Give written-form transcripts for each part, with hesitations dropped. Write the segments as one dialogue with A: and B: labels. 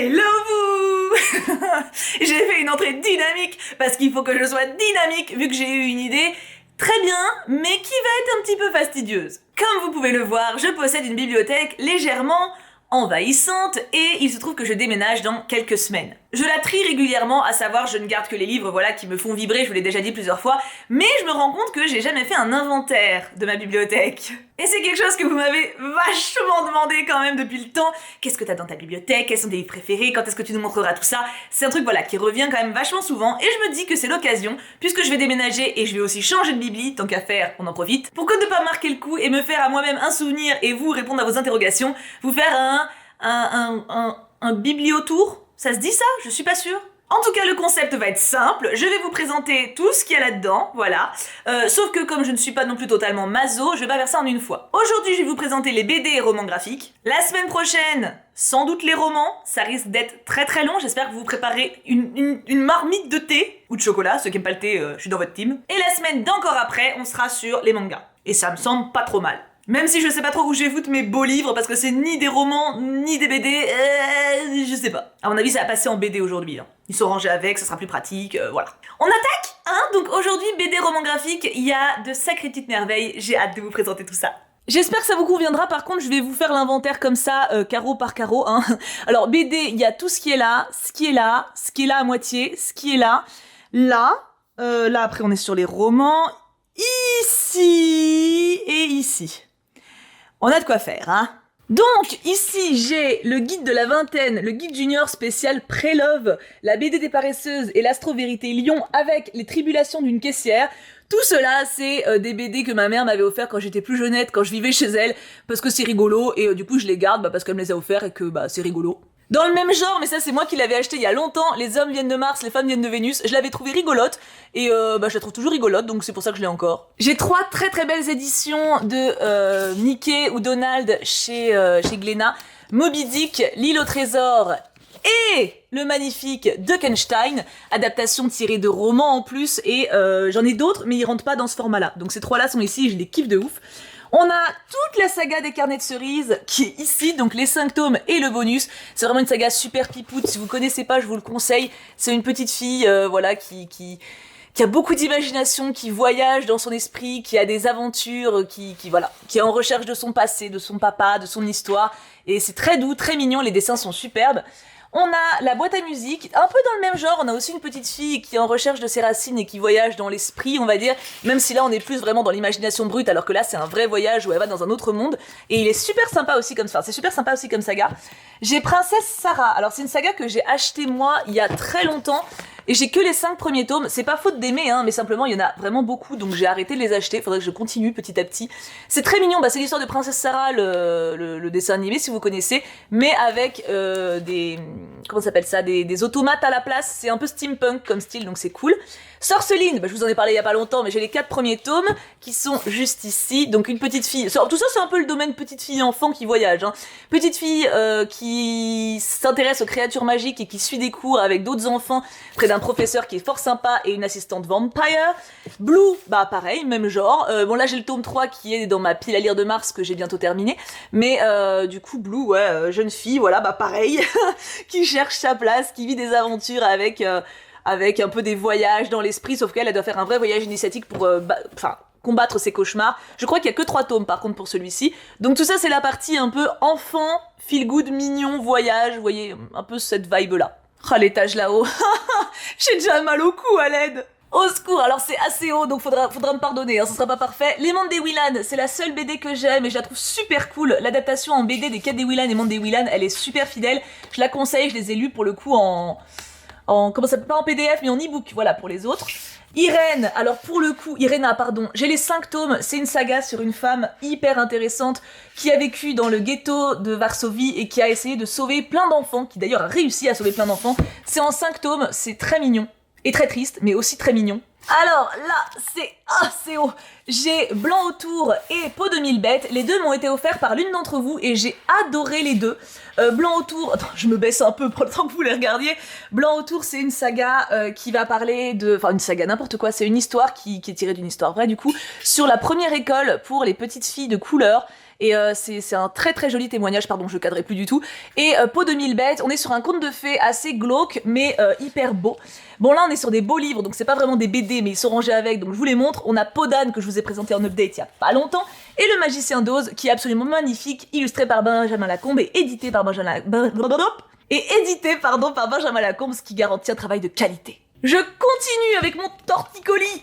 A: Hello vous. J'ai fait une entrée dynamique parce qu'il faut que je sois dynamique vu que j'ai eu une idée très bien mais qui va être un petit peu fastidieuse. Comme vous pouvez le voir, je possède une bibliothèque légèrement envahissante et il se trouve que je déménage dans quelques semaines. Je la trie régulièrement, à savoir je ne garde que les livres voilà qui me font vibrer, je vous l'ai déjà dit plusieurs fois, mais je me rends compte que j'ai jamais fait un inventaire de ma bibliothèque. Et c'est quelque chose que vous m'avez vachement demandé quand même depuis le temps. Qu'est-ce que t'as dans ta bibliothèque? Quels sont tes livres préférés? Quand est-ce que tu nous montreras tout ça? C'est un truc voilà qui revient quand même vachement souvent et je me dis que c'est l'occasion, puisque je vais déménager et je vais aussi changer de bibli, tant qu'à faire, on en profite, pour que ne pas marquer le coup et me faire à moi-même un souvenir et vous répondre à vos interrogations, vous faire un bibliotour. Ça se dit ça? Je suis pas sûre. En tout cas, le concept va être simple. Je vais vous présenter tout ce qu'il y a là-dedans, voilà. Sauf que comme je ne suis pas non plus totalement maso, je vais pas faire ça en une fois. Aujourd'hui, je vais vous présenter les BD et romans graphiques. La semaine prochaine, sans doute les romans. Ça risque d'être très très long. J'espère que vous vous préparez une marmite de thé ou de chocolat. Ceux qui aiment pas le thé, je suis dans votre team. Et la semaine d'encore après, on sera sur les mangas. Et ça me semble pas trop mal. Même si je sais pas trop où je vais foutre mes beaux livres, parce que c'est ni des romans, ni des BD, je sais pas. À mon avis, ça va passer en BD aujourd'hui. Hein. Ils sont rangés avec, ça sera plus pratique, voilà. On attaque, hein? Donc aujourd'hui, BD roman graphique, il y a de sacrées petites merveilles, j'ai hâte de vous présenter tout ça. J'espère que ça vous conviendra, par contre je vais vous faire l'inventaire comme ça, carreau par carreau. Hein. Alors BD, il y a tout ce qui est là, ce qui est là, ce qui est là à moitié, ce qui est là, là après on est sur les romans, ici et ici. On a de quoi faire, hein. Donc, ici, j'ai le guide de la vingtaine, le guide junior spécial Pré-Love, la BD des paresseuses et l'astro-vérité Lyon avec les tribulations d'une caissière. Tout cela, c'est des BD que ma mère m'avait offert quand j'étais plus jeunette, quand je vivais chez elle, parce que c'est rigolo, et du coup, je les garde parce qu'elle me les a offerts et que c'est rigolo. Dans le même genre, mais ça c'est moi qui l'avais acheté il y a longtemps, les hommes viennent de Mars, les femmes viennent de Vénus, je l'avais trouvé rigolote, et je la trouve toujours rigolote, donc c'est pour ça que je l'ai encore. J'ai 3 très très belles éditions de Mickey ou Donald chez Glénat, Moby Dick, L'île au trésor, et le magnifique Duckenstein, adaptation tirée de romans en plus, et j'en ai d'autres, mais ils rentrent pas dans ce format-là, donc ces 3-là sont ici, je les kiffe de ouf. On a toute la saga des carnets de cerises qui est ici, donc les 5 tomes et le bonus. C'est vraiment une saga super pipoute, si vous connaissez pas, je vous le conseille. C'est une petite fille, voilà, qui a beaucoup d'imagination, qui voyage dans son esprit, qui a des aventures, qui est en recherche de son passé, de son papa, de son histoire. Et c'est très doux, très mignon, les dessins sont superbes. On a la boîte à musique, un peu dans le même genre, on a aussi une petite fille qui est en recherche de ses racines et qui voyage dans l'esprit, on va dire, même si là on est plus vraiment dans l'imagination brute, alors que là c'est un vrai voyage où elle va dans un autre monde, et il est super sympa aussi comme ça, c'est super sympa aussi comme saga. J'ai Princesse Sarah, alors c'est une saga que j'ai achetée moi il y a très longtemps, et j'ai que les 5 premiers tomes, c'est pas faute d'aimer, hein, mais simplement il y en a vraiment beaucoup, donc j'ai arrêté de les acheter, faudrait que je continue petit à petit. C'est très mignon, c'est l'histoire de Princesse Sarah, le dessin animé si vous connaissez, mais avec comment ça s'appelle ça, des automates à la place, c'est un peu steampunk comme style, donc c'est cool. Sorceline, je vous en ai parlé il y a pas longtemps, mais j'ai les 4 premiers tomes qui sont juste ici, donc une petite fille, tout ça c'est un peu le domaine petite fille enfant qui voyage, hein. Petite fille qui s'intéresse aux créatures magiques et qui suit des cours avec d'autres enfants près d'un professeur qui est fort sympa et une assistante vampire. Blue, pareil, même genre, bon là j'ai le tome 3 qui est dans ma pile à lire de mars que j'ai bientôt terminé, mais du coup Blue, ouais, jeune fille, voilà, pareil, qui cherche sa place, qui vit des aventures avec un peu des voyages dans l'esprit, sauf qu'elle doit faire un vrai voyage initiatique pour combattre ses cauchemars. Je crois qu'il y a que 3 tomes par contre pour celui-ci. Donc tout ça c'est la partie un peu enfant, feel good, mignon, voyage, vous voyez, un peu cette vibe-là. Ah, l'étage là-haut, j'ai déjà mal au cou à l'aide. Au secours, alors c'est assez haut donc faudra me pardonner, hein, ce sera pas parfait. Les Mondes des Willan, c'est la seule BD que j'aime et je la trouve super cool. L'adaptation en BD des Quêtes des Willan et Mondes des Willan, elle est super fidèle. Je la conseille, je les ai lus pour le coup comment ça s'appelle, pas en PDF mais en e-book, voilà pour les autres. Irène, alors pour le coup, Irena, pardon, j'ai les 5 tomes, c'est une saga sur une femme hyper intéressante qui a vécu dans le ghetto de Varsovie et qui a essayé de sauver plein d'enfants, qui d'ailleurs a réussi à sauver plein d'enfants. C'est en 5 tomes, c'est très mignon, et très triste, mais aussi très mignon. Alors là, c'est haut. J'ai Blanc autour et Peau de mille bêtes. Les deux m'ont été offerts par l'une d'entre vous et j'ai adoré les deux. Blanc autour, attends, je me baisse un peu pour le temps que vous les regardiez. Blanc autour, c'est une saga qui va parler de... Enfin, une saga, n'importe quoi. C'est une histoire qui est tirée d'une histoire vraie, du coup, sur la première école pour les petites filles de couleur. et c'est un très très joli témoignage, pardon, je cadrais plus du tout. Et Peau de mille bêtes, on est sur un conte de fées assez glauque, mais hyper beau. Bon là on est sur des beaux livres, donc c'est pas vraiment des BD, mais ils sont rangés avec, donc je vous les montre. On a Peau d'âne que je vous ai présenté en update il y a pas longtemps, et Le Magicien d'Oz, qui est absolument magnifique, illustré par Benjamin Lacombe et édité par Benjamin Lacombe, ce qui garantit un travail de qualité. Je continue avec mon torticolis.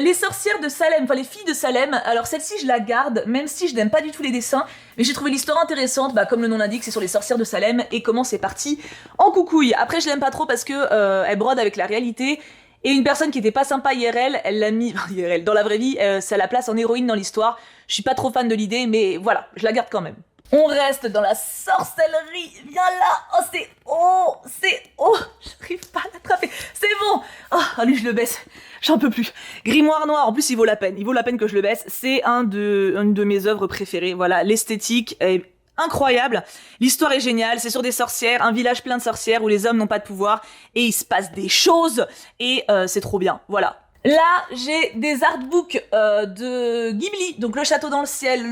A: Les sorcières de Salem, enfin les filles de Salem. Alors celle-ci je la garde, même si je n'aime pas du tout les dessins, mais j'ai trouvé l'histoire intéressante, comme le nom l'indique, c'est sur les sorcières de Salem et comment c'est parti en coucouille. Après je l'aime pas trop parce que elle brode avec la réalité, et une personne qui était pas sympa IRL, elle l'a mis IRL dans la vraie vie, ça la place en héroïne dans l'histoire. Je suis pas trop fan de l'idée, mais voilà, je la garde quand même. On reste dans la sorcellerie. Viens là. J'arrive pas à l'attraper. C'est bon. Lui je le baisse. J'en peux plus. Grimoire noir. En plus il vaut la peine. Il vaut la peine que je le baisse. C'est une de mes œuvres préférées. Voilà, l'esthétique est incroyable. L'histoire est géniale. C'est sur des sorcières, un village plein de sorcières où les hommes n'ont pas de pouvoir et il se passe des choses et c'est trop bien. Voilà. Là, j'ai des artbooks de Ghibli, donc le château dans le ciel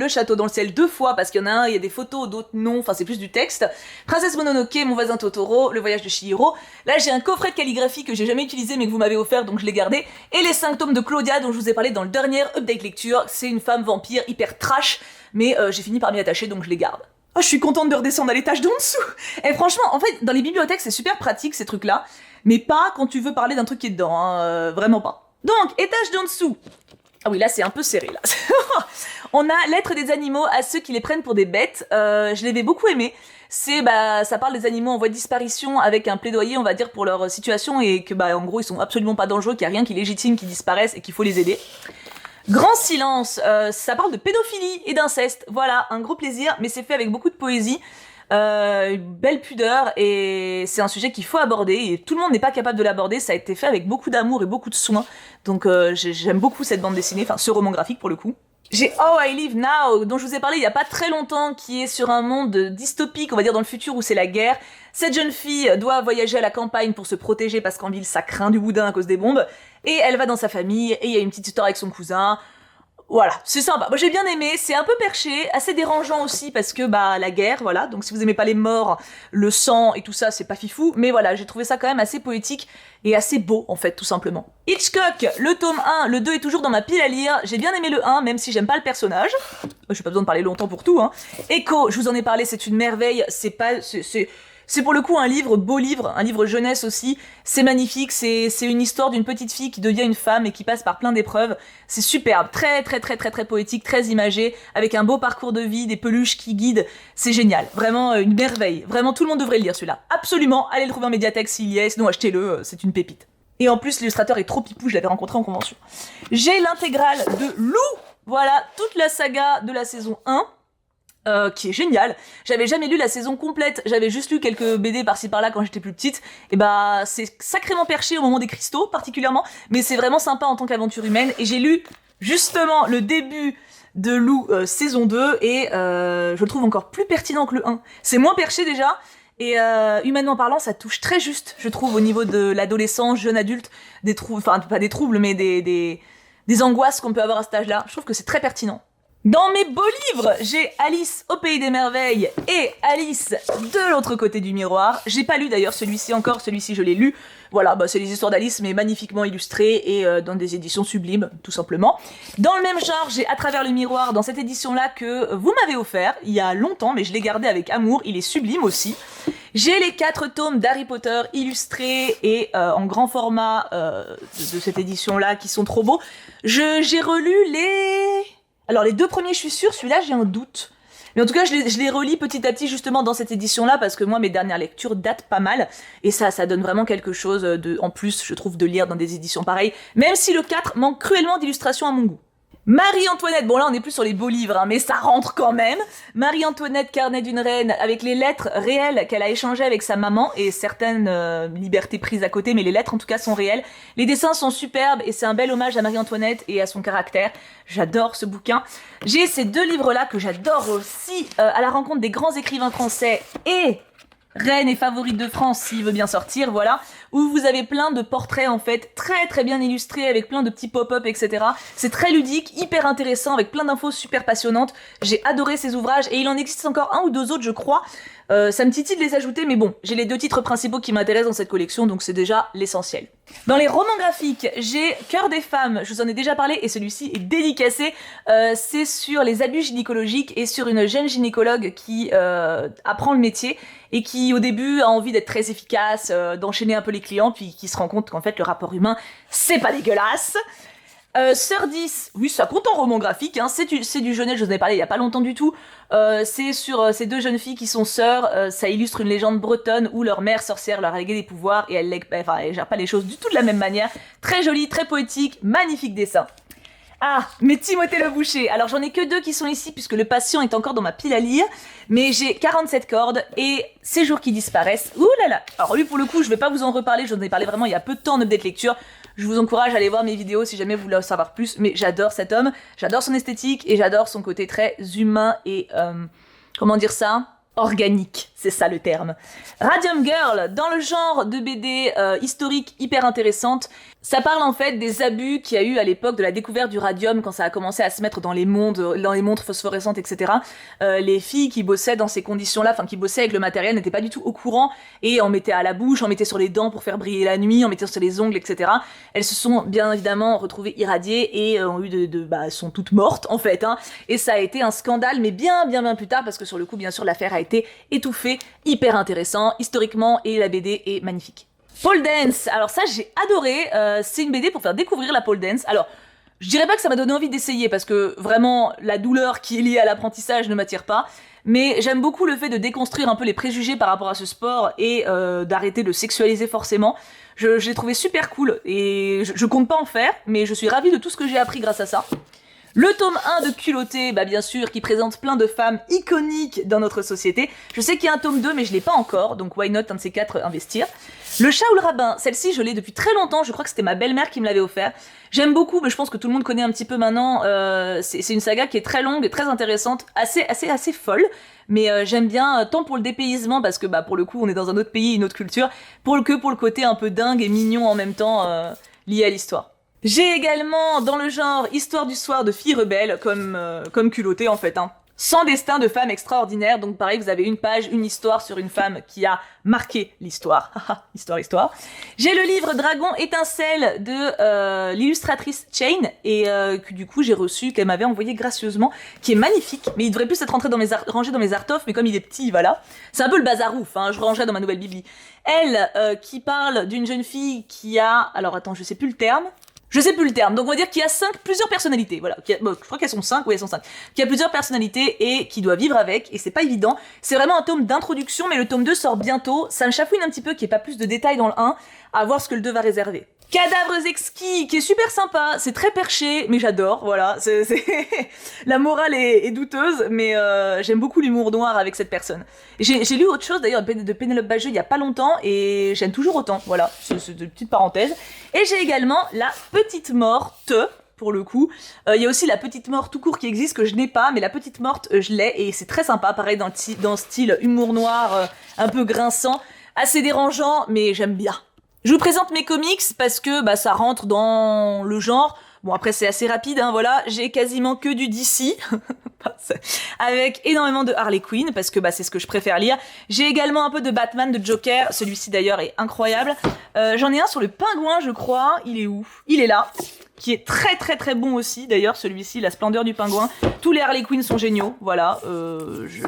A: 2 fois, parce qu'il y en a un, il y a des photos, d'autres non, enfin c'est plus du texte. Princesse Mononoke, Mon voisin Totoro, Le voyage de Chihiro. Là, j'ai un coffret de calligraphie que j'ai jamais utilisé mais que vous m'avez offert, donc je l'ai gardé. Et les 5 tomes de Claudia, dont je vous ai parlé dans le dernier update lecture. C'est une femme vampire hyper trash, mais j'ai fini par m'y attacher, donc je les garde. Je suis contente de redescendre à l'étage d'en dessous. Et franchement, en fait, dans les bibliothèques, c'est super pratique ces trucs-là, mais pas quand tu veux parler d'un truc qui est dedans, hein, vraiment pas. Donc, étage d'en dessous. Ah oui, là c'est un peu serré, là. On a Lettres des animaux à ceux qui les prennent pour des bêtes. Je l'avais beaucoup aimé. Ça parle des animaux en voie de disparition avec un plaidoyer, on va dire, pour leur situation et que, en gros, ils sont absolument pas dangereux, qu'il n'y a rien qui légitime qu'ils disparaissent et qu'il faut les aider. Grand silence, ça parle de pédophilie et d'inceste. Voilà, un gros plaisir, mais c'est fait avec beaucoup de poésie. Une belle pudeur, et c'est un sujet qu'il faut aborder et tout le monde n'est pas capable de l'aborder. Ça a été fait avec beaucoup d'amour et beaucoup de soin, donc j'aime beaucoup cette bande dessinée, enfin ce roman graphique pour le coup. J'ai How I Live Now, dont je vous ai parlé il y a pas très longtemps, qui est sur un monde dystopique, on va dire dans le futur où c'est la guerre. Cette jeune fille doit voyager à la campagne pour se protéger parce qu'en ville ça craint du boudin à cause des bombes, et elle va dans sa famille et il y a une petite histoire avec son cousin. Voilà, c'est sympa. Moi j'ai bien aimé, c'est un peu perché, assez dérangeant aussi parce que la guerre, voilà. Donc si vous aimez pas les morts, le sang et tout ça, c'est pas fifou. Mais voilà, j'ai trouvé ça quand même assez poétique et assez beau en fait, tout simplement. Hitchcock, le tome 1, le 2 est toujours dans ma pile à lire. J'ai bien aimé le 1, même si j'aime pas le personnage. J'ai pas besoin de parler longtemps pour tout, hein. Echo, je vous en ai parlé, c'est une merveille. C'est pour le coup un beau livre, un livre jeunesse aussi. C'est magnifique, c'est une histoire d'une petite fille qui devient une femme et qui passe par plein d'épreuves. C'est superbe, très poétique, très imagé, avec un beau parcours de vie, des peluches qui guident. C'est génial, vraiment une merveille. Vraiment tout le monde devrait le lire celui-là. Absolument, allez le trouver en médiathèque s'il y est, sinon achetez-le, c'est une pépite. Et en plus l'illustrateur est trop pipou, je l'avais rencontré en convention. J'ai l'intégrale de Lou, voilà, toute la saga de la saison 1. Qui est génial. J'avais jamais lu la saison complète, j'avais juste lu quelques BD par-ci par-là quand j'étais plus petite, et c'est sacrément perché au moment des cristaux particulièrement, mais c'est vraiment sympa en tant qu'aventure humaine, et j'ai lu justement le début de Lou saison 2, et je le trouve encore plus pertinent que le 1. C'est moins perché déjà, et humainement parlant, ça touche très juste, je trouve, au niveau de l'adolescence, jeune adulte, des troubles, enfin pas des troubles, mais des angoisses qu'on peut avoir à cet âge-là. Je trouve que c'est très pertinent. Dans mes beaux livres, j'ai Alice au pays des merveilles et Alice de l'autre côté du miroir. J'ai pas lu d'ailleurs celui-ci encore, celui-ci je l'ai lu. Voilà, c'est les histoires d'Alice mais magnifiquement illustrées et dans des éditions sublimes, tout simplement. Dans le même genre, j'ai À travers le miroir, dans cette édition-là que vous m'avez offert il y a longtemps, mais je l'ai gardé avec amour, il est sublime aussi. J'ai les 4 tomes d'Harry Potter illustrés et en grand format de cette édition-là qui sont trop beaux. J'ai relu Alors les 2 premiers, je suis sûre, celui-là j'ai un doute. Mais en tout cas, je les relis petit à petit justement dans cette édition-là parce que moi, mes dernières lectures datent pas mal. Et ça donne vraiment quelque chose en plus, je trouve, de lire dans des éditions pareilles. Même si le 4 manque cruellement d'illustrations à mon goût. Marie-Antoinette, bon là on est plus sur les beaux livres, hein, mais ça rentre quand même. Marie-Antoinette, carnet d'une reine, avec les lettres réelles qu'elle a échangées avec sa maman et certaines libertés prises à côté, mais les lettres en tout cas sont réelles. Les dessins sont superbes et c'est un bel hommage à Marie-Antoinette et à son caractère. J'adore ce bouquin. J'ai ces 2 livres-là que j'adore aussi, À la rencontre des grands écrivains français et Reine et favorite de France, s'il veut bien sortir, voilà. où vous avez plein de portraits en fait, très très bien illustrés, avec plein de petits pop-up, etc. C'est très ludique, hyper intéressant, avec plein d'infos super passionnantes. J'ai adoré ces ouvrages, et il en existe encore un ou deux autres, je crois. Ça me titille de les ajouter, mais bon, j'ai les 2 titres principaux qui m'intéressent dans cette collection, donc c'est déjà l'essentiel. Dans les romans graphiques, j'ai Cœur des femmes, je vous en ai déjà parlé, et celui-ci est dédicacé. C'est sur les abus gynécologiques et sur une jeune gynécologue qui apprend le métier et qui au début a envie d'être très efficace, d'enchaîner un peu les clients, puis qui se rend compte qu'en fait le rapport humain, c'est pas dégueulasse. Sœur 10, oui, ça compte en roman graphique, hein, c'est du jeunesse, je vous en ai parlé il y a pas longtemps du tout. C'est sur ces 2 jeunes filles qui sont sœurs, ça illustre une légende bretonne où leur mère sorcière leur a légué des pouvoirs et elle gère pas les choses du tout de la même manière. Très joli, très poétique, magnifique dessin. Ah, mais Timothée le Boucher. Alors j'en ai que 2 qui sont ici puisque le patient est encore dans ma pile à lire, mais j'ai 47 cordes et Ces jours qui disparaissent. Ouh là là. Alors lui pour le coup, je vais pas vous en reparler, j'en ai parlé vraiment il y a peu de temps en update lecture. Je vous encourage à aller voir mes vidéos si jamais vous voulez en savoir plus, mais j'adore cet homme, j'adore son esthétique et j'adore son côté très humain et comment dire ça ? Organique, c'est ça le terme. Radium Girl, dans le genre de BD historique hyper intéressante, ça parle en fait des abus qu'il y a eu à l'époque de la découverte du radium quand ça a commencé à se mettre dans les montres phosphorescentes, etc. Les filles qui bossaient dans ces conditions-là, enfin qui bossaient avec le matériel, n'étaient pas du tout au courant et en mettaient à la bouche, en mettaient sur les dents pour faire briller la nuit, en mettaient sur les ongles, etc. Elles se sont bien évidemment retrouvées irradiées et ont eu elles sont toutes mortes en fait, hein. Et ça a été un scandale, mais bien plus tard parce que sur le coup, bien sûr, l'affaire a été étouffée, hyper intéressant historiquement et la BD est magnifique. Pole dance, alors ça j'ai adoré, c'est une BD pour faire découvrir la pole dance. Alors, je dirais pas que ça m'a donné envie d'essayer parce que vraiment la douleur qui est liée à l'apprentissage ne m'attire pas, mais j'aime beaucoup le fait de déconstruire un peu les préjugés par rapport à ce sport et d'arrêter de sexualiser forcément. Je l'ai trouvé super cool et je compte pas en faire, mais je suis ravie de tout ce que j'ai appris grâce à ça. Le tome 1 de Culotté, bien sûr, qui présente plein de femmes iconiques dans notre société. Je sais qu'il y a un tome 2, mais je l'ai pas encore, donc why not un de ces 4 investir. Le chat ou le rabbin, celle-ci je l'ai depuis très longtemps, je crois que c'était ma belle-mère qui me l'avait offert. J'aime beaucoup, mais je pense que tout le monde connaît un petit peu maintenant, c'est une saga qui est très longue, très intéressante, assez folle, mais j'aime bien, tant pour le dépaysement, parce que pour le coup on est dans un autre pays, une autre culture, pour le côté un peu dingue et mignon en même temps, lié à l'histoire. J'ai également, dans le genre Histoire du soir de filles rebelles, comme Culotté en fait, hein. Sans destin de femme extraordinaire, donc pareil, vous avez une page, une histoire sur une femme qui a marqué l'histoire. Histoire. J'ai le livre Dragon étincelle de l'illustratrice Chain, et que du coup j'ai reçu, qu'elle m'avait envoyé gracieusement, qui est magnifique, mais il devrait plus être rangé dans mes artoffes, mais comme il est petit, voilà. C'est un peu le bazarouf, hein, je rangerai dans ma nouvelle bibli. Elle, qui parle d'une jeune fille qui a, alors attends, je sais plus le terme, donc on va dire qu'il y a plusieurs personnalités, voilà, je crois qu'elles sont 5, oui elles sont 5, qu'il y a plusieurs personnalités et qui doit vivre avec, et c'est pas évident, c'est vraiment un tome d'introduction, mais le tome 2 sort bientôt, ça me chafouine un petit peu qu'il n'y ait pas plus de détails dans le 1, à voir ce que le 2 va réserver. Cadavres exquis, qui est super sympa, c'est très perché, mais j'adore, voilà, la morale est douteuse, mais j'aime beaucoup l'humour noir avec cette personne. J'ai lu autre chose d'ailleurs de Pénélope Bagieux il y a pas longtemps, et j'aime toujours autant, voilà, c'est une petite parenthèse. Et j'ai également La Petite Morte, pour le coup. Il y a aussi La Petite Morte tout court qui existe, que je n'ai pas, mais La Petite Morte, je l'ai, et c'est très sympa, pareil dans le style humour noir, un peu grinçant, assez dérangeant, mais j'aime bien. Je vous présente mes comics parce que ça rentre dans le genre. Bon après c'est assez rapide, hein, voilà. J'ai quasiment que du DC, avec énormément de Harley Quinn parce que c'est ce que je préfère lire. J'ai également un peu de Batman, de Joker. Celui-ci d'ailleurs est incroyable. J'en ai un sur le pingouin, je crois. Il est où ? Il est là. Qui est très bon aussi, d'ailleurs, celui-ci, La Splendeur du Pingouin. Tous les Harley Quinn sont géniaux, voilà,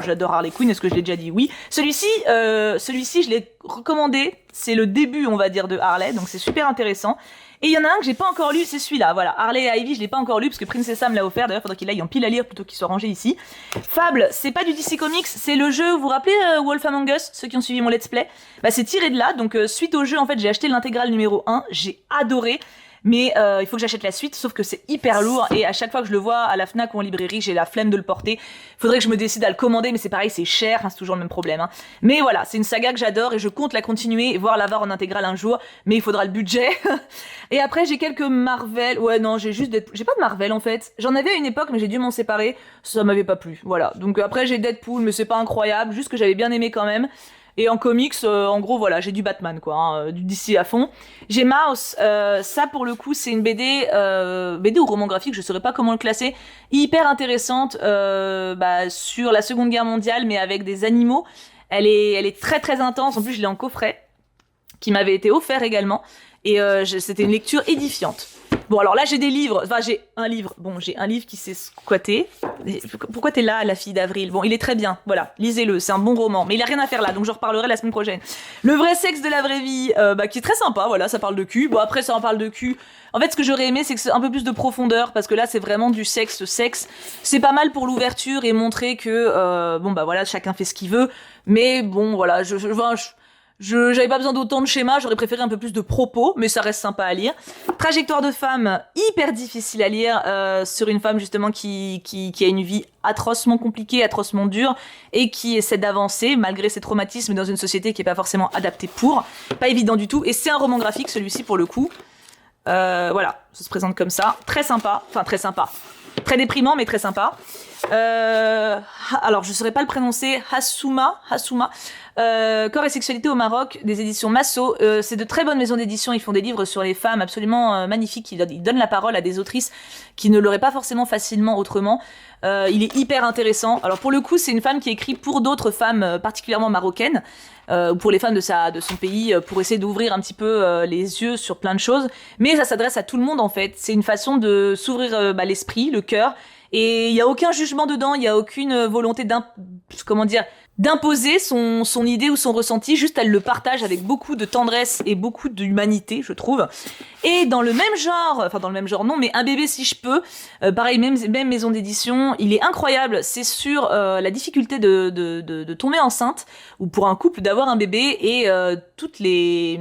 A: j'adore Harley Quinn, est-ce que je l'ai déjà dit ? Oui. Celui-ci, je l'ai recommandé, c'est le début, on va dire, de Harley, donc c'est super intéressant. Et il y en a un que j'ai pas encore lu, c'est celui-là, voilà, Harley et Ivy, je l'ai pas encore lu, parce que Princessa me l'a offert, d'ailleurs, faudrait qu'il aille en pile à lire plutôt qu'il soit rangé ici. Fable, c'est pas du DC Comics, c'est le jeu, vous vous rappelez Wolf Among Us, ceux qui ont suivi mon let's play ? C'est tiré de là, donc suite au jeu, en fait, j'ai acheté l'intégrale numéro 1, j'ai adoré. Mais il faut que j'achète la suite, sauf que c'est hyper lourd, et à chaque fois que je le vois à la Fnac ou en librairie, j'ai la flemme de le porter. Faudrait que je me décide à le commander, mais c'est pareil, c'est cher, c'est toujours le même problème, hein. Mais voilà, c'est une saga que j'adore, et je compte la continuer, et voir l'avoir en intégrale un jour, mais il faudra le budget. Et après, j'ai quelques Marvel, ouais non, j'ai pas de Marvel en fait. J'en avais à une époque, mais j'ai dû m'en séparer, ça m'avait pas plu, voilà. Donc après, j'ai Deadpool, mais c'est pas incroyable, juste que j'avais bien aimé quand même. Et en comics, en gros, voilà, j'ai du Batman, quoi, hein, du DC à fond. J'ai Mouse, ça pour le coup, c'est une BD ou roman graphique, je saurais pas comment le classer, hyper intéressante sur la Seconde Guerre mondiale, mais avec des animaux. Elle est très très intense, en plus je l'ai en coffret, qui m'avait été offert également, et c'était une lecture édifiante. Bon, alors là, j'ai des livres. Enfin, j'ai un livre qui s'est squatté. Pourquoi t'es là, la fille d'Avril? Bon, il est très bien. Voilà, lisez-le. C'est un bon roman. Mais il a rien à faire là, donc je reparlerai la semaine prochaine. Le vrai sexe de la vraie vie, qui est très sympa. Voilà, ça parle de cul. Bon, après, ça en parle de cul. En fait, ce que j'aurais aimé, c'est que c'est un peu plus de profondeur, parce que là, c'est vraiment du sexe. C'est pas mal pour l'ouverture et montrer que, voilà, chacun fait ce qu'il veut. Mais bon, voilà, j'avais pas besoin d'autant de schémas, j'aurais préféré un peu plus de propos, mais ça reste sympa à lire. Trajectoire de femme, hyper difficile à lire, sur une femme justement qui a une vie atrocement compliquée, atrocement dure, et qui essaie d'avancer malgré ses traumatismes dans une société qui est pas forcément adaptée pour. Pas évident du tout, et c'est un roman graphique celui-ci pour le coup. Voilà, ça se présente comme ça, très sympa, très déprimant mais très sympa. Alors je saurais pas le prononcer, Hassouma, Corps et sexualité au Maroc, des éditions Masso. C'est de très bonnes maisons d'édition, ils font des livres sur les femmes absolument magnifiques, ils donnent la parole à des autrices qui ne l'auraient pas forcément facilement autrement. Il est hyper intéressant. Alors pour le coup, c'est une femme qui écrit pour d'autres femmes particulièrement marocaines, ou pour les femmes de son pays, pour essayer d'ouvrir un petit peu les yeux sur plein de choses. Mais ça s'adresse à tout le monde en fait. C'est une façon de s'ouvrir l'esprit, le cœur. Et il y a aucun jugement dedans, il y a aucune volonté d'imposer son idée ou son ressenti, juste elle le partage avec beaucoup de tendresse et beaucoup d'humanité, je trouve. Et dans le même genre non, mais Un bébé si je peux, pareil, même maison d'édition, il est incroyable, c'est sur la difficulté de tomber enceinte, ou pour un couple d'avoir un bébé, et tous les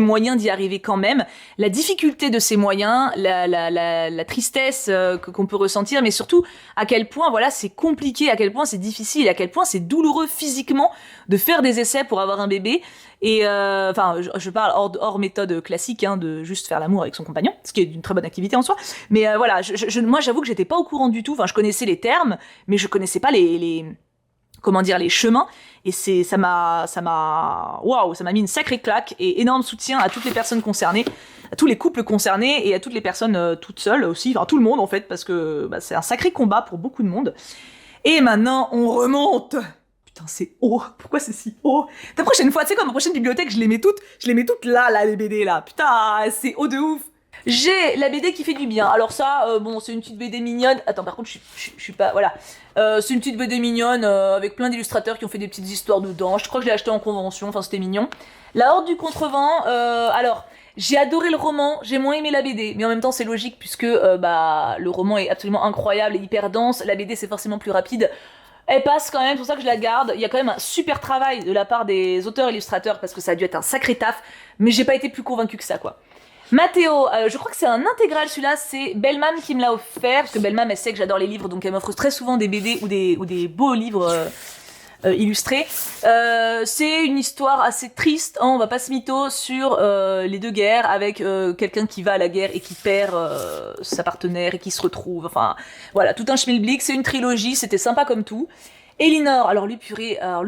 A: moyens d'y arriver quand même, la difficulté de ces moyens, la tristesse qu'on peut ressentir, mais surtout à quel point voilà c'est compliqué, à quel point c'est difficile, à quel point c'est douloureux physiquement de faire des essais pour avoir un bébé. Et je parle hors méthode classique, hein, de juste faire l'amour avec son compagnon, ce qui est une très bonne activité en soi. Mais voilà, moi j'avoue que j'étais pas au courant du tout. Enfin, je connaissais les termes, mais je connaissais pas les chemins. Et ça m'a mis une sacrée claque, et énorme soutien à toutes les personnes concernées, à tous les couples concernés et à toutes les personnes toutes seules aussi, enfin tout le monde en fait, parce que c'est un sacré combat pour beaucoup de monde. Et maintenant, on remonte. Putain, c'est haut. Pourquoi c'est si haut? La prochaine fois, tu sais quoi, ma prochaine bibliothèque, je les mets toutes là, les BD, là. Putain, c'est haut de ouf. J'ai la BD qui fait du bien. Alors ça, c'est une petite BD mignonne. Attends, par contre, je suis pas... Voilà. C'est une petite BD mignonne, avec plein d'illustrateurs qui ont fait des petites histoires dedans. Je crois que je l'ai acheté en convention, enfin, c'était mignon. La Horde du Contrevent, alors... J'ai adoré le roman, j'ai moins aimé la BD, mais en même temps c'est logique puisque le roman est absolument incroyable et hyper dense, la BD c'est forcément plus rapide. Elle passe quand même, c'est pour ça que je la garde. Il y a quand même un super travail de la part des auteurs-illustrateurs parce que ça a dû être un sacré taf, mais j'ai pas été plus convaincue que ça, quoi. Mathéo, je crois que c'est un intégral celui-là, c'est Bellman qui me l'a offert, parce que Bellman elle sait que j'adore les livres, donc elle m'offre très souvent des BD ou des beaux livres illustré. C'est une histoire assez triste, hein, on va pas se mytho, sur les deux guerres, avec quelqu'un qui va à la guerre et qui perd sa partenaire et qui se retrouve, enfin voilà, tout un schmilblick. C'est une trilogie, c'était sympa comme tout. Elinor, alors lui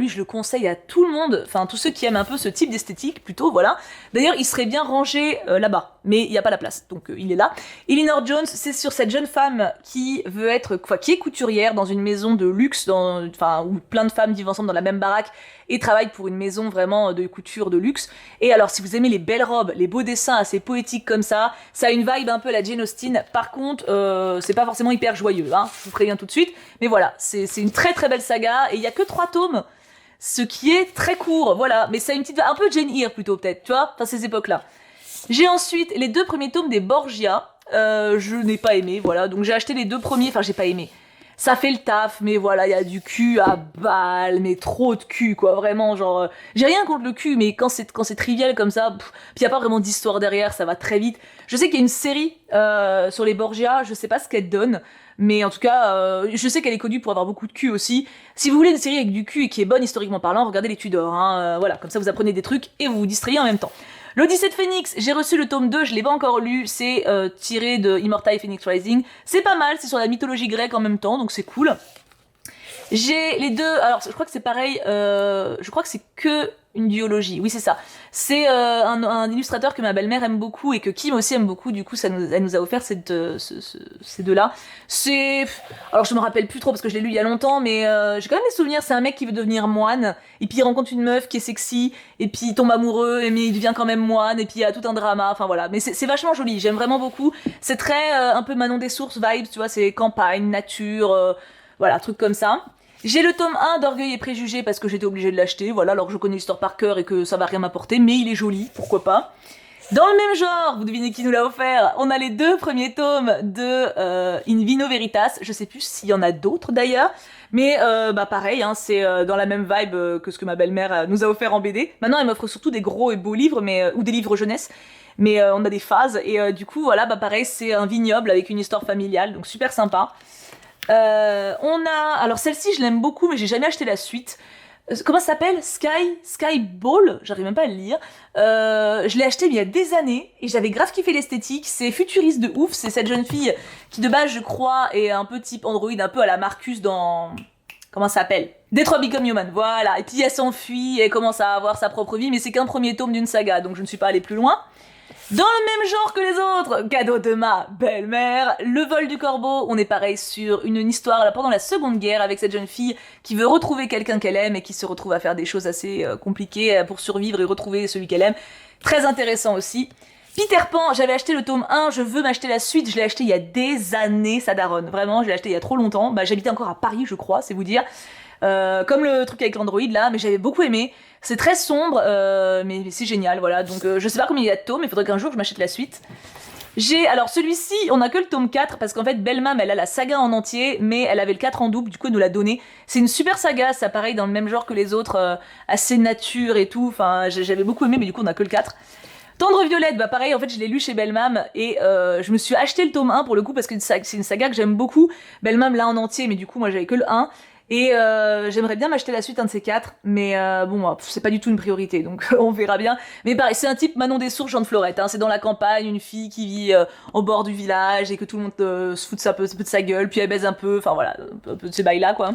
A: je le conseille à tout le monde, enfin tous ceux qui aiment un peu ce type d'esthétique plutôt, voilà. D'ailleurs il serait bien rangé là-bas, mais il n'y a pas la place, donc il est là. Elinor Jones, c'est sur cette jeune femme qui qui est couturière dans une maison de luxe, où plein de femmes vivent ensemble dans la même baraque et travaillent pour une maison vraiment de couture de luxe. Et alors si vous aimez les belles robes, les beaux dessins assez poétiques comme ça a une vibe un peu la Jane Austen. Par contre, c'est pas forcément hyper joyeux, hein, je vous préviens tout de suite. Mais voilà, c'est une très très belle saga, et il y a que 3 tomes, ce qui est très court, voilà. Mais ça a une petite, un peu Jane Eyre plutôt peut-être, tu vois, ces époques-là. J'ai ensuite les 2 premiers tomes des Borgia, je n'ai pas aimé, voilà. Donc j'ai acheté les 2 premiers, j'ai pas aimé. Ça fait le taf, mais voilà, il y a du cul à balle, mais trop de cul, quoi, vraiment, genre... j'ai rien contre le cul, mais quand c'est trivial comme ça, puis y a pas vraiment d'histoire derrière, ça va très vite. Je sais qu'il y a une série sur les Borgia, je sais pas ce qu'elle donne, mais en tout cas, je sais qu'elle est connue pour avoir beaucoup de cul aussi. Si vous voulez une série avec du cul et qui est bonne historiquement parlant, regardez les Tudors, hein, voilà, comme ça vous apprenez des trucs et vous vous distrayez en même temps. L'Odyssée de Phoenix, j'ai reçu le tome 2, je l'ai pas encore lu, c'est tiré de Immortal Phoenix Rising. C'est pas mal, c'est sur la mythologie grecque en même temps, donc c'est cool. J'ai les deux, alors je crois que c'est pareil, je crois que c'est que une duologie, oui c'est ça. C'est un illustrateur que ma belle-mère aime beaucoup et que Kim aussi aime beaucoup, du coup elle nous a offert ces deux-là. Alors je me rappelle plus trop parce que je l'ai lu il y a longtemps, mais j'ai quand même des souvenirs, c'est un mec qui veut devenir moine, et puis il rencontre une meuf qui est sexy, et puis il tombe amoureux, mais il devient quand même moine, et puis il y a tout un drama, enfin voilà. Mais c'est vachement joli, j'aime vraiment beaucoup. C'est très un peu Manon des Sources vibes, tu vois, c'est campagne, nature, voilà, truc comme ça. J'ai le tome 1 d'Orgueil et Préjugés parce que j'étais obligée de l'acheter, voilà, alors que je connais l'histoire par cœur et que ça va rien m'apporter, mais il est joli, pourquoi pas. Dans le même genre, vous devinez qui nous l'a offert, on a les 2 premiers tomes de In Vino Veritas, je sais plus s'il y en a d'autres d'ailleurs, mais bah pareil, hein, c'est dans la même vibe que ce que ma belle-mère nous a offert en BD. Maintenant elle m'offre surtout des gros et beaux livres, mais ou des livres jeunesse, mais on a des phases, et du coup voilà, bah pareil, c'est un vignoble avec une histoire familiale, donc super sympa. On a... Alors celle-ci, je l'aime beaucoup, mais j'ai jamais acheté la suite. Comment ça s'appelle? Sky Ball? J'arrive même pas à le lire. Je l'ai acheté il y a des années, et j'avais grave kiffé l'esthétique. C'est futuriste de ouf, c'est cette jeune fille qui de base, je crois, est un peu type Android, un peu à la Marcus dans... Comment ça s'appelle? Detroit Become Human, voilà. Et puis elle s'enfuit, elle commence à avoir sa propre vie, mais c'est qu'un premier tome d'une saga, donc je ne suis pas allée plus loin. Dans le même genre que les autres, cadeau de ma belle-mère, Le vol du corbeau, on est pareil sur une histoire là, pendant la Seconde Guerre avec cette jeune fille qui veut retrouver quelqu'un qu'elle aime et qui se retrouve à faire des choses assez compliquées pour survivre et retrouver celui qu'elle aime. Très intéressant aussi. Peter Pan, j'avais acheté le tome 1, je veux m'acheter la suite, je l'ai acheté il y a des années, ça daronne, vraiment, je l'ai acheté il y a trop longtemps, bah j'habitais encore à Paris je crois, c'est vous dire. Comme le truc avec l'Android là, mais j'avais beaucoup aimé. C'est très sombre, mais c'est génial, voilà. Donc je sais pas combien il y a de tomes, mais il faudrait qu'un jour je m'achète la suite. Alors celui-ci, on a que le tome 4, parce qu'en fait Belle-Mame, elle a la saga en entier, mais elle avait le 4 en double, du coup elle nous l'a donné. C'est une super saga, ça pareil dans le même genre que les autres, assez nature et tout, enfin j'avais beaucoup aimé, mais du coup on a que le 4. Tendre Violette, bah pareil, en fait je l'ai lu chez Belle-Mame, et je me suis acheté le tome 1 pour le coup, parce que c'est une saga que j'aime beaucoup. Belle-Mame l'a en entier, mais du coup moi j'avais que le 1. Et j'aimerais bien m'acheter la suite, un de ces 4, mais bon, c'est pas du tout une priorité, donc on verra bien. Mais pareil, c'est un type Manon des Sources, Jean de Florette, hein, c'est dans la campagne, une fille qui vit au bord du village et que tout le monde se fout de sa gueule, puis elle baise un peu, enfin voilà, un peu de ces bails-là, quoi.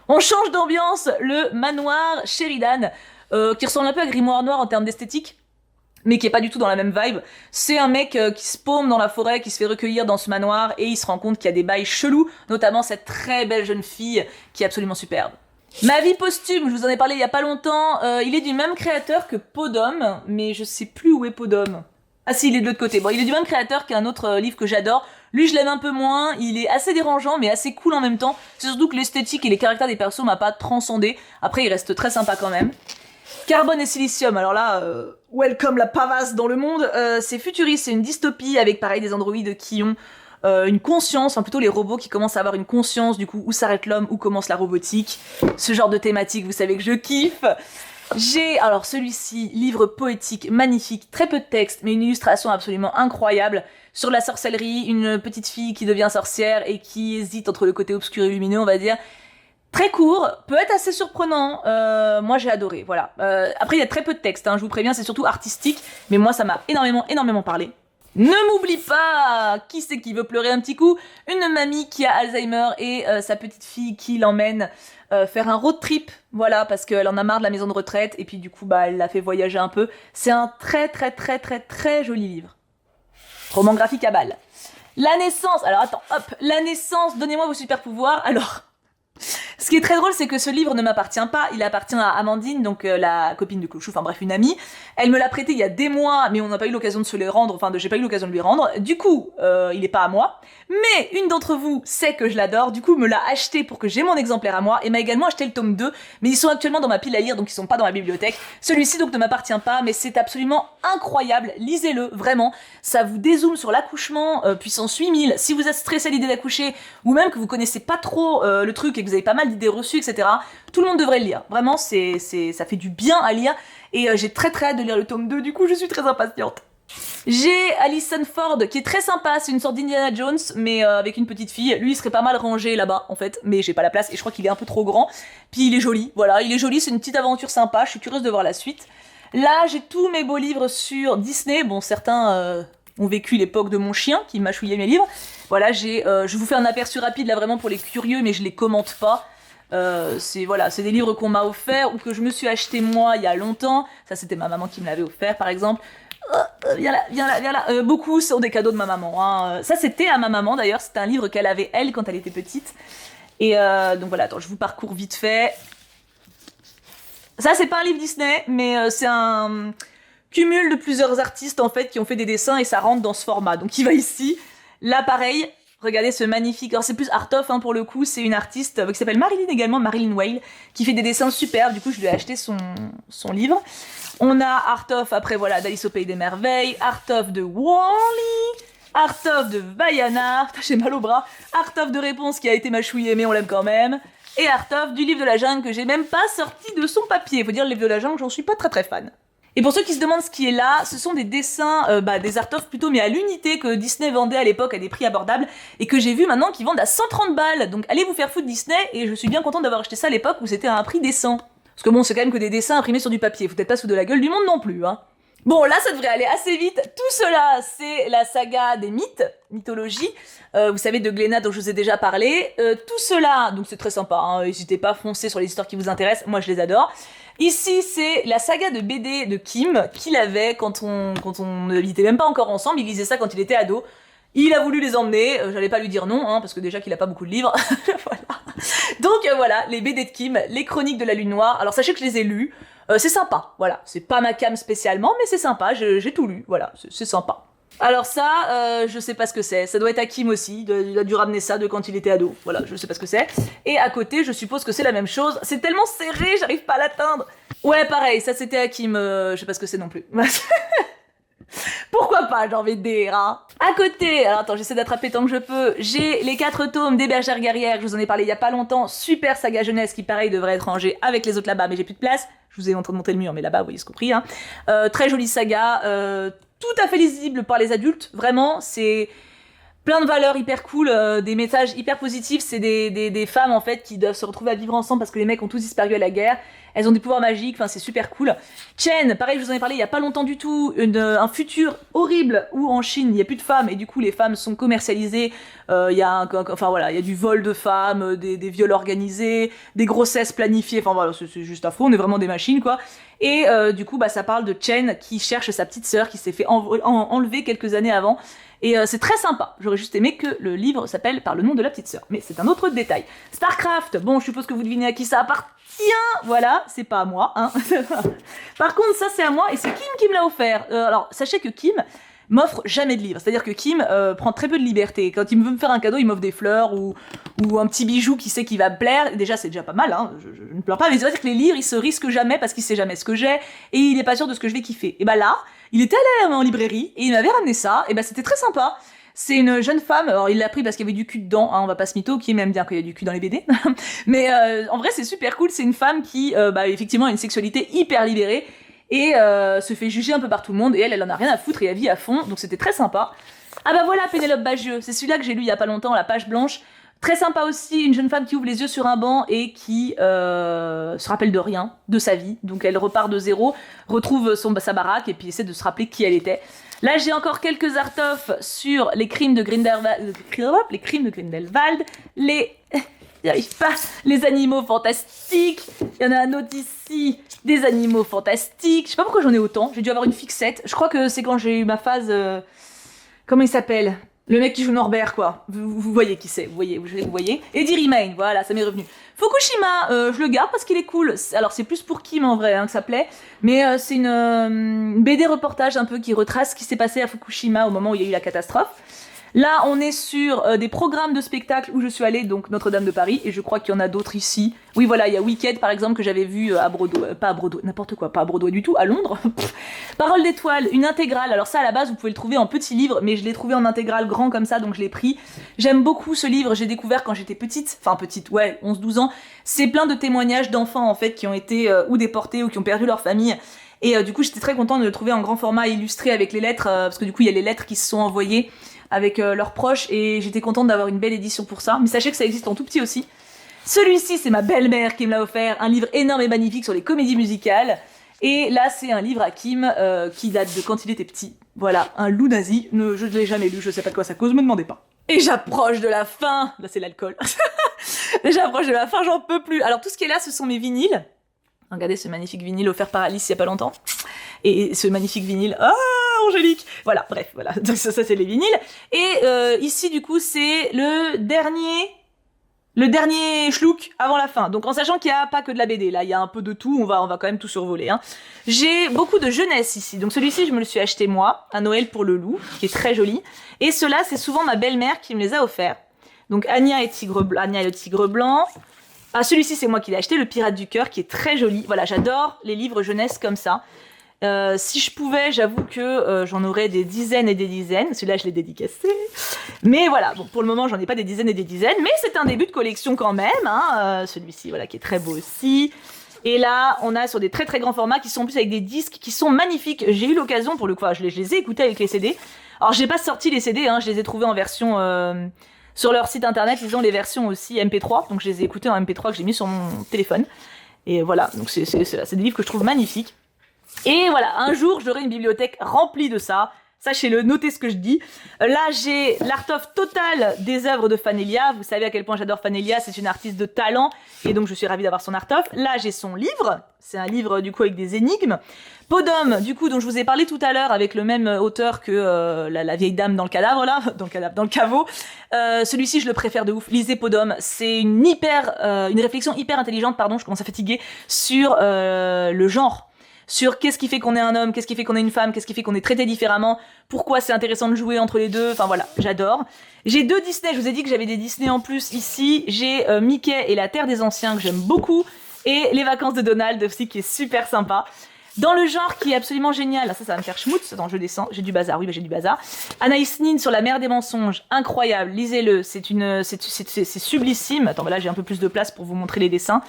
A: On change d'ambiance, le manoir Sheridan, qui ressemble un peu à Grimoire Noir en termes d'esthétique, mais qui est pas du tout dans la même vibe. C'est un mec qui se paume dans la forêt, qui se fait recueillir dans ce manoir, et il se rend compte qu'il y a des bails chelous, notamment cette très belle jeune fille qui est absolument superbe. Ma vie posthume, je vous en ai parlé il y a pas longtemps, il est du même créateur que Podom, mais je sais plus où est Podom. Ah si, il est de l'autre côté. Bon, il est du même créateur qu'un autre livre que j'adore. Lui, je l'aime un peu moins, il est assez dérangeant, mais assez cool en même temps. C'est surtout que l'esthétique et les caractères des persos m'a pas transcendé. Après, il reste très sympa quand même. Carbone et Silicium, alors là, welcome la pavasse dans le monde, c'est futuriste, c'est une dystopie avec pareil des androïdes qui ont une conscience, enfin plutôt les robots qui commencent à avoir une conscience, du coup où s'arrête l'homme, où commence la robotique, ce genre de thématique vous savez que je kiffe. Alors celui-ci, livre poétique, magnifique, très peu de texte, mais une illustration absolument incroyable, sur la sorcellerie, une petite fille qui devient sorcière et qui hésite entre le côté obscur et lumineux on va dire. Très court, peut être assez surprenant, moi j'ai adoré, voilà. Après il y a très peu de texte, hein, je vous préviens, c'est surtout artistique, mais moi ça m'a énormément parlé. Ne m'oublie pas, qui c'est qui veut pleurer un petit coup? Une mamie qui a Alzheimer et sa petite fille qui l'emmène faire un road trip, voilà, parce qu'elle en a marre de la maison de retraite, et puis du coup bah elle l'a fait voyager un peu. C'est un très joli livre. Roman graphique à balle. La naissance, alors attends, hop, la naissance, donnez-moi vos super pouvoirs, alors... Ce qui est très drôle, c'est que ce livre ne m'appartient pas, il appartient à Amandine, donc la copine de Clochou, enfin bref, une amie. Elle me l'a prêté il y a des mois, mais on n'a pas eu l'occasion de se le rendre, enfin j'ai pas eu l'occasion de lui rendre. Du coup, il est pas à moi. Mais une d'entre vous sait que je l'adore, du coup me l'a acheté pour que j'ai mon exemplaire à moi, et m'a également acheté le tome 2, mais ils sont actuellement dans ma pile à lire, donc ils sont pas dans ma bibliothèque. Celui-ci donc ne m'appartient pas, mais c'est absolument incroyable, lisez-le, vraiment. Ça vous dézoome sur l'accouchement, puissance 8000. Si vous êtes stressé à l'idée d'accoucher, ou même que vous connaissez pas trop le truc et que vous avez pas mal d'idées reçues, etc. Tout le monde devrait le lire. Vraiment, ça fait du bien à lire. Et j'ai très hâte de lire le tome 2, du coup je suis très impatiente. J'ai Alison Ford, qui est très sympa, c'est une sorte d'Indiana Jones, mais avec une petite fille. Lui, il serait pas mal rangé là-bas, en fait, mais j'ai pas la place, et je crois qu'il est un peu trop grand. Puis il est joli, voilà, il est joli, c'est une petite aventure sympa, je suis curieuse de voir la suite. Là, j'ai tous mes beaux livres sur Disney, bon, certains... ont vécu l'époque de mon chien, qui mâchouillait mes livres. Voilà, je vous fais un aperçu rapide, là, vraiment, pour les curieux, mais je les commente pas. C'est voilà, c'est des livres qu'on m'a offerts ou que je me suis acheté moi il y a longtemps. Ça, c'était ma maman qui me l'avait offert, par exemple. Viens là, viens là, viens là. Beaucoup sont des cadeaux de ma maman. Hein. Ça, c'était à ma maman d'ailleurs. C'était un livre qu'elle avait elle quand elle était petite. Et donc voilà, attends, je vous parcours vite fait. Ça, c'est pas un livre Disney, mais c'est un cumul de plusieurs artistes en fait qui ont fait des dessins et ça rentre dans ce format. Donc il va ici. Là, pareil. Regardez ce magnifique. Alors c'est plus art of hein, pour le coup. C'est une artiste qui s'appelle Marilyn également, Marilyn Whale, qui fait des dessins superbes. Du coup, je lui ai acheté son livre. On a Art of, après voilà, d'Alice au Pays des Merveilles, Art of de Wall-E, Art of de Vaiana, putain j'ai mal au bras, Art of de Réponse qui a été mâchouillé mais on l'aime quand même, et Art of du Livre de la Jungle que j'ai même pas sorti de son papier. Faut dire le Livre de la Jungle, j'en suis pas très fan. Et pour ceux qui se demandent ce qui est là, ce sont des dessins, des Art of plutôt, mais à l'unité que Disney vendait à l'époque à des prix abordables, et que j'ai vu maintenant qu'ils vendent à 130 balles. Donc allez vous faire foutre Disney, et je suis bien contente d'avoir acheté ça à l'époque où c'était à un prix décent. Parce que bon, c'est quand même que des dessins imprimés sur du papier, faut peut-être pas se foutre de la gueule du monde non plus, hein. Bon, là, ça devrait aller assez vite. Tout cela, c'est la saga des mythes, mythologie, vous savez, de Glénat dont je vous ai déjà parlé. Tout cela, donc c'est très sympa, hein, n'hésitez pas à foncer sur les histoires qui vous intéressent, moi je les adore. Ici, c'est la saga de BD de Kim, qu'il avait quand on n'habitait même pas encore ensemble, il lisait ça quand il était ado. Il a voulu les emmener, j'allais pas lui dire non, hein, parce que déjà qu'il a pas beaucoup de livres. Voilà. Donc voilà, les BD de Kim, les chroniques de la Lune Noire. Alors sachez que je les ai lus, c'est sympa, voilà. C'est pas ma came spécialement, mais c'est sympa, j'ai tout lu, voilà, c'est sympa. Alors ça, je sais pas ce que c'est, ça doit être à Kim aussi, il a dû ramener ça de quand il était ado, voilà, je sais pas ce que c'est. Et à côté, je suppose que c'est la même chose, c'est tellement serré, j'arrive pas à l'atteindre. Ouais, pareil, ça c'était à Kim, je sais pas ce que c'est non plus. Pourquoi pas, j'ai envie de dire, hein. À côté, alors attends, j'essaie d'attraper tant que je peux, j'ai les 4 tomes des Bergères Guerrières, je vous en ai parlé il y a pas longtemps, super saga jeunesse qui pareil devrait être rangée avec les autres là-bas, mais j'ai plus de place, je vous ai en train de monter le mur, mais là-bas, vous voyez ce compris, hein. Très jolie saga, tout à fait lisible par les adultes, vraiment, c'est plein de valeurs hyper cool, des messages hyper positifs, c'est des femmes en fait qui doivent se retrouver à vivre ensemble parce que les mecs ont tous disparu à la guerre, elles ont des pouvoirs magiques, enfin c'est super cool. Chen, pareil je vous en ai parlé il y a pas longtemps du tout, un futur horrible où en Chine il y a plus de femmes et du coup les femmes sont commercialisées, il y a enfin voilà, il y a du vol de femmes, des viols organisés, des grossesses planifiées, enfin voilà c'est juste affreux, on est vraiment des machines quoi. Et du coup bah ça parle de Chen qui cherche sa petite sœur qui s'est fait enlever quelques années avant. Et c'est très sympa. J'aurais juste aimé que le livre s'appelle par le nom de la petite sœur. Mais c'est un autre détail. Starcraft, bon, je suppose que vous devinez à qui ça appartient. Voilà, c'est pas à moi. Hein. Par contre, ça c'est à moi et c'est Kim qui me l'a offert. Alors, sachez que Kim m'offre jamais de livres. C'est-à-dire que Kim prend très peu de liberté. Quand il veut me faire un cadeau, il m'offre des fleurs ou un petit bijou qui sait qu'il va me plaire. Déjà, c'est déjà pas mal, hein. Je ne pleure pas, mais c'est vrai que les livres, il se risque jamais parce qu'il sait jamais ce que j'ai et il est pas sûr de ce que je vais kiffer. Et bah là, il était allé en librairie et il m'avait ramené ça. Et bah c'était très sympa. C'est une jeune femme, alors il l'a pris parce qu'il y avait du cul dedans, hein, on va pas se mytho, qui aime bien qu'il y ait du cul dans les BD. Mais en vrai, c'est super cool. C'est une femme qui, effectivement, a une sexualité hyper libérée et se fait juger un peu par tout le monde. Et elle en a rien à foutre et elle vit à fond. Donc c'était très sympa. Ah bah voilà, Pénélope Bagieux. C'est celui-là que j'ai lu il y a pas longtemps, La Page Blanche. Très sympa aussi, une jeune femme qui ouvre les yeux sur un banc et qui se rappelle de rien, de sa vie. Donc elle repart de zéro, retrouve sa baraque et puis essaie de se rappeler qui elle était. Là j'ai encore quelques art-of sur les crimes de Grindelwald, j'arrive pas, les animaux fantastiques. Il y en a un autre ici, des animaux fantastiques. Je sais pas pourquoi j'en ai autant, j'ai dû avoir une fixette. Je crois que c'est quand j'ai eu ma phase... comment il s'appelle ? Le mec qui joue Norbert, quoi. Vous voyez qui c'est, vous voyez. Eddie Remain, voilà, ça m'est revenu. Fukushima, je le garde parce qu'il est cool. Alors, c'est plus pour Kim, en vrai, hein, que ça plaît. Mais c'est une BD reportage un peu qui retrace ce qui s'est passé à Fukushima au moment où il y a eu la catastrophe. Là, on est sur des programmes de spectacles où je suis allée, donc Notre-Dame de Paris, et je crois qu'il y en a d'autres ici. Oui, voilà, il y a Wicked, par exemple, que j'avais vu à Broadway, pas à Broadway, n'importe quoi, pas à Broadway du tout, à Londres. Parole d'étoile, une intégrale. Alors ça, à la base, vous pouvez le trouver en petit livre, mais je l'ai trouvé en intégrale grand comme ça, donc je l'ai pris. J'aime beaucoup ce livre, j'ai découvert quand j'étais petite, enfin petite, ouais, 11-12 ans. C'est plein de témoignages d'enfants, en fait, qui ont été ou déportés ou qui ont perdu leur famille. Et du coup, j'étais très contente de le trouver en grand format illustré avec les lettres, parce que du coup, il y a les lettres qui se sont envoyées avec leurs proches, et j'étais contente d'avoir une belle édition pour ça. Mais sachez que ça existe en tout petit aussi. Celui-ci, c'est ma belle-mère qui me l'a offert, un livre énorme et magnifique sur les comédies musicales. Et là, c'est un livre à Kim qui date de quand il était petit. Voilà, un loup nazi. Je ne l'ai jamais lu, je sais pas de quoi ça cause, me demandez pas. Et j'approche de la fin. Là, c'est l'alcool. Déjà, approche de la fin, j'en peux plus. Alors, tout ce qui est là, ce sont mes vinyles. Regardez ce magnifique vinyle offert par Alice il y a pas longtemps. Et ce magnifique vinyle, angélique. Voilà, bref, voilà. Donc ça c'est les vinyles. Et ici, du coup, c'est le dernier schlouk avant la fin. Donc en sachant qu'il n'y a pas que de la BD, là, il y a un peu de tout, on va quand même tout survoler. Hein. J'ai beaucoup de jeunesse ici. Donc celui-ci, je me le suis acheté moi, à Noël pour le loup, qui est très joli. Et ceux-là, c'est souvent ma belle-mère qui me les a offerts. Donc Anya et le tigre blanc. Ah, celui-ci, c'est moi qui l'ai acheté, le Pirate du cœur, qui est très joli. Voilà, j'adore les livres jeunesse comme ça. Si je pouvais, j'avoue que j'en aurais des dizaines et des dizaines. Celui-là, je l'ai dédicacé. Mais voilà, bon, pour le moment, j'en ai pas des dizaines et des dizaines. Mais c'est un début de collection quand même. Hein. Celui-ci, voilà, qui est très beau aussi. Et là, on a sur des très très grands formats qui sont en plus avec des disques qui sont magnifiques. J'ai eu l'occasion, pour le coup, je les ai écoutés avec les CD. Alors, j'ai pas sorti les CD, hein, je les ai trouvés en version... Sur leur site internet, ils ont les versions aussi MP3, donc je les ai écoutés en MP3 que j'ai mis sur mon téléphone. Et voilà, donc c'est des livres que je trouve magnifiques. Et voilà, un jour, j'aurai une bibliothèque remplie de ça. Sachez-le, notez ce que je dis. Là, j'ai l'art-of total des œuvres de Fanelia. Vous savez à quel point j'adore Fanelia, c'est une artiste de talent. Et donc, je suis ravie d'avoir son art-of. Là, j'ai son livre. C'est un livre, du coup, avec des énigmes. Podum, du coup, dont je vous ai parlé tout à l'heure, avec le même auteur que la vieille dame dans le cadavre, là. Dans le caveau. Celui-ci, je le préfère de ouf. Lisez Podum. C'est une réflexion hyper intelligente, pardon, je commence à fatiguer, sur le genre. Sur qu'est-ce qui fait qu'on est un homme, qu'est-ce qui fait qu'on est une femme, qu'est-ce qui fait qu'on est traité différemment, pourquoi c'est intéressant de jouer entre les deux, enfin voilà, j'adore. J'ai 2 Disney, je vous ai dit que j'avais des Disney en plus ici, j'ai Mickey et la Terre des Anciens que j'aime beaucoup, et Les Vacances de Donald aussi qui est super sympa. Dans le genre qui est absolument génial, ça va me faire schmutz, attends je descends, j'ai du bazar, oui bah j'ai du bazar. Anaïs Nin sur La mer des mensonges, incroyable, lisez-le, c'est sublissime, attends bah là j'ai un peu plus de place pour vous montrer les dessins.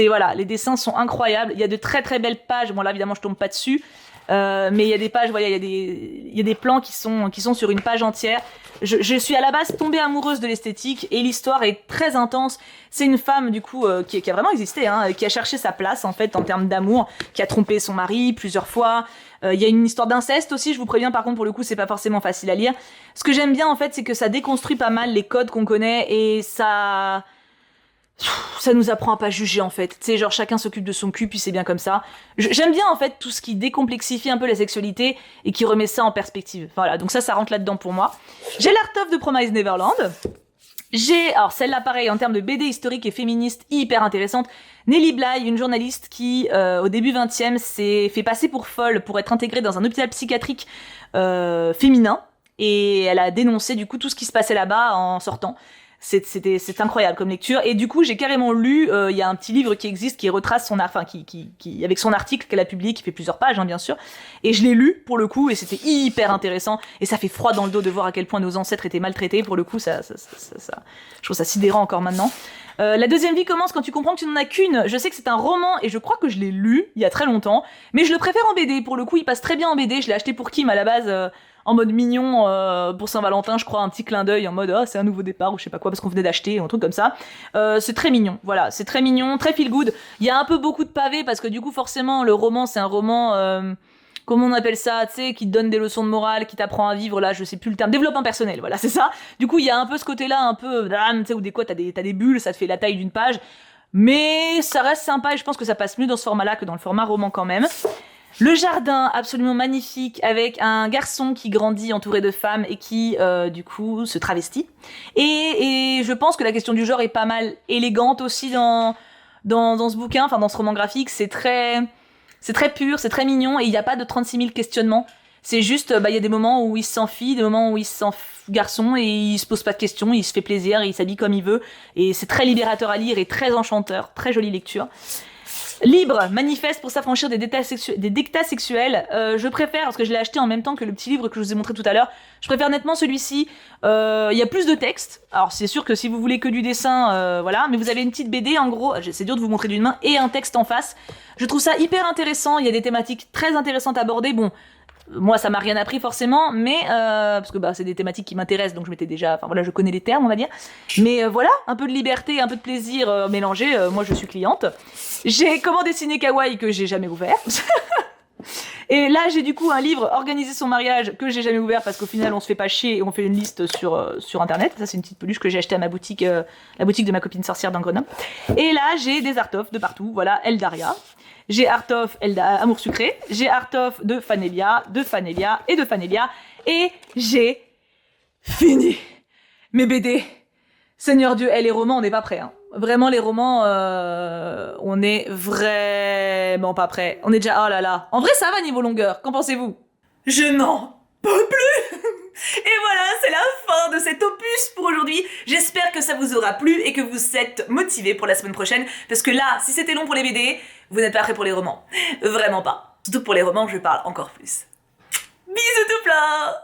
A: Voilà, les dessins sont incroyables. Il y a de très très belles pages. Bon là évidemment je tombe pas dessus, mais il y a des pages, voilà, il y a des plans qui sont sur une page entière. Je suis à la base tombée amoureuse de l'esthétique et l'histoire est très intense. C'est une femme du coup qui a vraiment existé, hein, qui a cherché sa place en fait en termes d'amour, qui a trompé son mari plusieurs fois. Il y a une histoire d'inceste aussi. Je vous préviens par contre pour le coup c'est pas forcément facile à lire. Ce que j'aime bien en fait c'est que ça déconstruit pas mal les codes qu'on connaît et ça nous apprend à pas juger en fait, tu sais, genre chacun s'occupe de son cul puis c'est bien comme ça. J'aime bien en fait tout ce qui décomplexifie un peu la sexualité et qui remet ça en perspective. Voilà, donc ça rentre là-dedans pour moi. J'ai l'Art of de Promise Neverland. Alors celle-là pareil en termes de BD historique et féministe hyper intéressante. Nelly Bly, une journaliste qui au début 20e s'est fait passer pour folle pour être intégrée dans un hôpital psychiatrique féminin et elle a dénoncé du coup tout ce qui se passait là-bas en sortant. C'est incroyable comme lecture et du coup j'ai carrément lu, il y a un petit livre qui existe qui retrace son avec son article qu'elle a publié qui fait plusieurs pages hein, bien sûr, et je l'ai lu pour le coup et c'était hyper intéressant et ça fait froid dans le dos de voir à quel point nos ancêtres étaient maltraités pour le coup, je trouve ça sidérant encore maintenant. La deuxième vie commence quand tu comprends que tu n'en as qu'une. Je sais que c'est un roman et je crois que je l'ai lu il y a très longtemps, mais je le préfère en BD. Pour le coup, il passe très bien en BD. Je l'ai acheté pour Kim à la base en mode mignon pour Saint-Valentin, je crois, un petit clin d'œil en mode c'est un nouveau départ ou je sais pas quoi parce qu'on venait d'acheter un truc comme ça. C'est très mignon. Voilà, c'est très mignon, très feel good. Il y a un peu beaucoup de pavés parce que du coup forcément le roman c'est un roman comment on appelle ça, tu sais, qui te donne des leçons de morale, qui t'apprend à vivre, là, je sais plus le terme, développement personnel, voilà, c'est ça. Du coup, il y a un peu ce côté-là, un peu, tu sais, où des fois, t'as des bulles, ça te fait la taille d'une page, mais ça reste sympa et je pense que ça passe mieux dans ce format-là que dans le format roman quand même. Le jardin, absolument magnifique, avec un garçon qui grandit entouré de femmes et qui, du coup, se travestit. Et je pense que la question du genre est pas mal élégante aussi dans ce bouquin, enfin, dans ce roman graphique, c'est très pur, c'est très mignon, et il n'y a pas de 36 000 questionnements. C'est juste, il y a des moments où il se sent fille, des moments où il se sent garçon, et il se pose pas de questions, il se fait plaisir, et il s'habille comme il veut. Et c'est très libérateur à lire et très enchanteur, très jolie lecture. Libre, manifeste pour s'affranchir des dictats sexuels. Je préfère, parce que je l'ai acheté en même temps que le petit livre que je vous ai montré tout à l'heure, je préfère nettement celui-ci. Il y a plus de texte. Alors c'est sûr que si vous voulez que du dessin, voilà, mais vous avez une petite BD en gros, c'est dur de vous montrer d'une main, et un texte en face. Je trouve ça hyper intéressant, il y a des thématiques très intéressantes abordées. Bon, moi ça m'a rien appris forcément, mais parce que c'est des thématiques qui m'intéressent, donc je m'étais déjà, enfin voilà, je connais les termes on va dire, mais voilà, un peu de liberté, un peu de plaisir mélangé, moi je suis cliente. J'ai comment dessiner kawaii que j'ai jamais ouvert Et là, j'ai du coup un livre, Organiser son mariage, que j'ai jamais ouvert parce qu'au final, on se fait pas chier et on fait une liste sur Internet. Ça, c'est une petite peluche que j'ai achetée à ma boutique, la boutique de ma copine sorcière dans Grenoble. Et là, j'ai des art of de partout. Voilà, Eldaria. J'ai art of Amour sucré. J'ai art of de Fanelia, et de Fanelia. Et j'ai fini mes BD. Seigneur Dieu, les romans, on n'est pas prêts. Hein. Vraiment, les romans, on est vraiment pas prêts. On est déjà... Oh là là. En vrai, ça va niveau longueur. Qu'en pensez-vous? Je n'en peux plus. Et voilà, c'est la fin de cet opus pour aujourd'hui. J'espère que ça vous aura plu et que vous êtes motivés pour la semaine prochaine. Parce que là, si c'était long pour les BD, vous n'êtes pas prêts pour les romans. Vraiment pas. Surtout que pour les romans, je parle encore plus. Bisous tout plein.